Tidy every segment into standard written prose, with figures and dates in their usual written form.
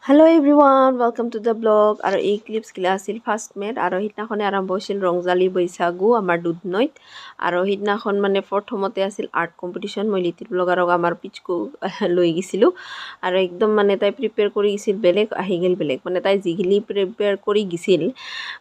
Hello everyone, welcome to the blog. আৰু এই clips গিলা আছিল ফাৰ্ষ্ট মেড আৰু সিদিনাখনে আৰম্ভ হৈছিল ৰংজালী বৈশাগু আমাৰ দুধনৈত আৰু সিদিনাখন মানে প্ৰথমতে আছিল আৰ্ট কম্পিটিশ্যন মই লিটিল ব্লগাৰক আমাৰ পিচকো লৈ গৈছিলোঁ আৰু একদম মানে তাই প্ৰিপেয়াৰ কৰি গৈছিল বেলেগ আহি গ'ল বেলেগ মানে তাই যিখিনি প্ৰিপেয়াৰ কৰি গৈছিল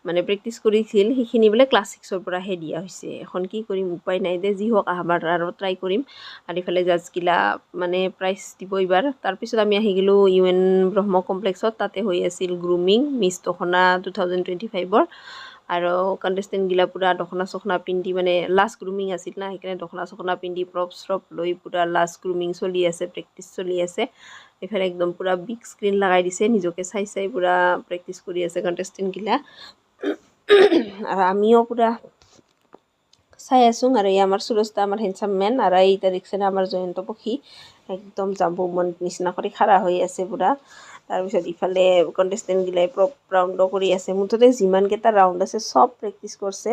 মানে প্ৰেক্টিছ কৰিছিল সেইখিনি বোলে ক্লাছিক্সৰ পৰাহে দিয়া হৈছে। এখন কি কৰিম উপায় নাই দে যি হওক আহবাৰ আৰু ট্ৰাই কৰিম আৰু ইফালে জাজগিলা মানে প্ৰাইজ দিব এইবাৰ। তাৰপিছত আমি আহি গ'লোঁ UN ব্ৰহ্ম কমপ্লেক্সত তাতে হৈ আছিল গ্ৰুমিং মিছ দখনা 2025 আৰু কণ্টেষ্টেণ্টগিলা পূৰা দখনা চখনা পিন্ধি মানে লাষ্ট গ্ৰুমিং আছিল না সেইকাৰণে দখনা চখনা পিন্ধি প্ৰপ চ্ৰপ লৈ পূৰা লাষ্ট গ্ৰুমিং চলি আছে প্ৰেক্টিছ চলি আছে। এইফালে একদম পূৰা বিগ স্ক্ৰীণ লগাই দিছে নিজকে চাই চাই পূৰা প্ৰেক্টিছ কৰি আছে কণ্টেষ্টেণ্টগিলা আৰু আমিও পূৰা চাই আছোঁ আৰু এই আমাৰ সুৰস্তা আমাৰ হেণ্ডচাম মেন আৰু এইটা দেখছে না আমাৰ জয়ন্ত পক্ষী একদম যাব মন নিচিনা কৰি খাৰা হৈ আছে পূৰা। তাৰপিছত ইফালে কণ্টেষ্টেণ্টগিলাই ৰাউণ্ডো কৰি আছে মুঠতে যিমানকেইটা ৰাউণ্ড আছে চব প্ৰেক্টিছ কৰিছে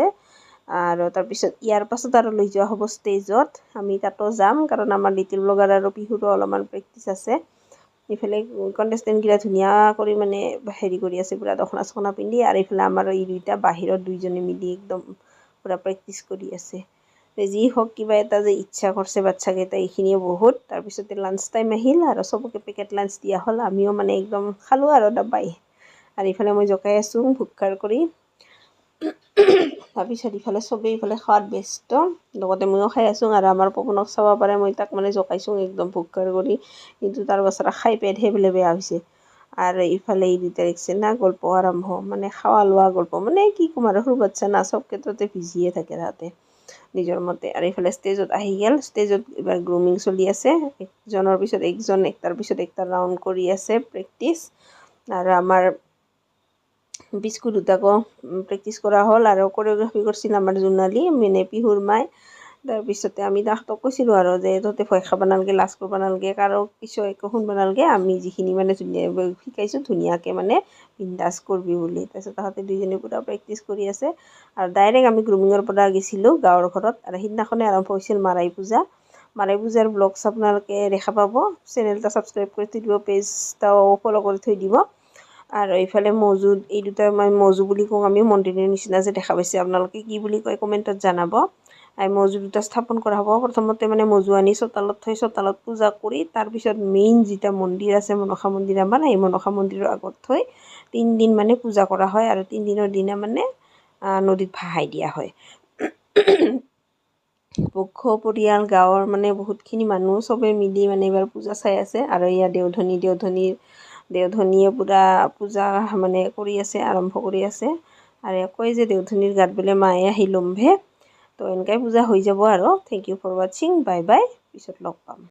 আৰু তাৰপিছত ইয়াৰ পাছত আৰু লৈ যোৱা হ'ব ষ্টেজত আমি তাতো যাম কাৰণ আমাৰ লিটিল ব্লগাৰ আৰু পিহুৰো অলপমান প্ৰেক্টিছ আছে। ইফালে কণ্টেষ্টেণ্টগিলা ধুনীয়া কৰি মানে হেৰি কৰি আছে পূৰা দখনা চখনা পিন্ধি আৰু ইফালে আমাৰ এই দুইটা বাহিৰত দুইজনে মিলি একদম পূৰা প্ৰেক্টিছ কৰি আছে। যি হওক কিবা এটা যে ইচ্ছা কৰিছে বাচ্চাকেইটা এইখিনিয়ে বহুত। তাৰপিছতে লাঞ্চ টাইম আহিল আৰু চবকে পেকেট লাঞ্চ দিয়া হ'ল আমিও মানে একদম খালোঁ আৰু ডাব্বাই আৰু ইফালে মই জকাই আছোঁ ভুক্কাৰ কৰি তাৰপিছত ইফালে চবেই ইফালে খোৱাত ব্যস্ত লগতে ময়ো খাই আছোঁ আৰু আমাৰ পৱনক চাব পাৰে মই তাক মানে জকাইছোঁ একদম ভুক্কাৰ কৰি কিন্তু তাৰ পাছত খাই পেটহে বোলে বেয়া হৈছে আৰু ইফালে এই দুটা দেখছে না গল্প আৰম্ভ মানে খাৱা লোৱা গল্প মানে কি ক'ম আৰু সৰু বাচ্চা না চব ক্ষেত্ৰতে ভিজিয়ে থাকে তাহাঁতে নিজৰ মতে। আৰু এইফালে ষ্টেজত আহি গ'ল ষ্টেজত এইবাৰ গ্ৰুমিং চলি আছে একজনৰ পিছত একজন একটাৰ পিছত একটা ৰাউণ্ড কৰি আছে প্ৰেক্টিছ আৰু আমাৰ পিচকো দুটাকো প্ৰেক্টিছ কৰা হ'ল আৰু কোৰিঅ'গ্ৰাফি কৰিছিল আমাৰ জোনালী মানে পিহুৰ মাই। তাৰপিছতে আমি তাহাঁতক কৈছিলোঁ আৰু যে তহঁতে ভয় খাব নালাগে লাজ কৰিব নালাগে কাৰো কিছু একো শুনিব নালাগে আমি যিখিনি মানে ধুনীয়া শিকাইছোঁ ধুনীয়াকৈ মানে বিন্দাছ কৰিবি বুলি। তাৰপিছত তাহাঁতে দুইজনে পূৰা প্ৰেক্টিছ কৰি আছে আৰু ডাইৰেক্ট আমি গ্ৰুমিঙৰ পৰা গৈছিলোঁ গাঁৱৰ ঘৰত আৰু সিদিনাখনে আৰম্ভ হৈছিল মাৰাই পূজা। মাৰাই পূজাৰ ব্লগছ আপোনালোকে দেখা পাব চেনেলটা ছাবস্ক্ৰাইব কৰি থৈ দিব পেজটাও ফ'ল' কৰি থৈ দিব আৰু এইফালে মজুদ এই দুটা মই মজু বুলি কওঁ আমি মন্দিৰৰ নিচিনা যে দেখা পাইছে আপোনালোকে কি বুলি কয় কমেণ্টত জনাব। মজু দুটা স্থাপন কৰা হ'ব প্ৰথমতে মানে মজু আনি চোতালত থৈ চোতালত পূজা কৰি তাৰপিছত মেইন যিটা মন্দিৰ আছে মনসা মন্দিৰ আমাৰ এই মনসা মন্দিৰৰ আগত থৈ 3 দিন মানে পূজা কৰা হয় আৰু 3 দিনৰ দিনা মানে নদীত ভাহাই দিয়া হয়। পক্ষ পৰিয়াল গাঁৱৰ মানে বহুতখিনি মানুহ চবে মিলি মানে এইবাৰ পূজা চাই আছে আৰু ইয়াৰ দেওধনীয়ে পূৰা পূজা মানে কৰি আছে আৰম্ভ কৰি আছে আৰু কয় যে দেওধনীৰ গাত বোলে মায়ে আহি লম্ভে তো এনেকৈ পূজা হৈ যাব আৰু থেংক ইউ ফৰ ৱাচিং বাই বাই পিছত লগ পাম।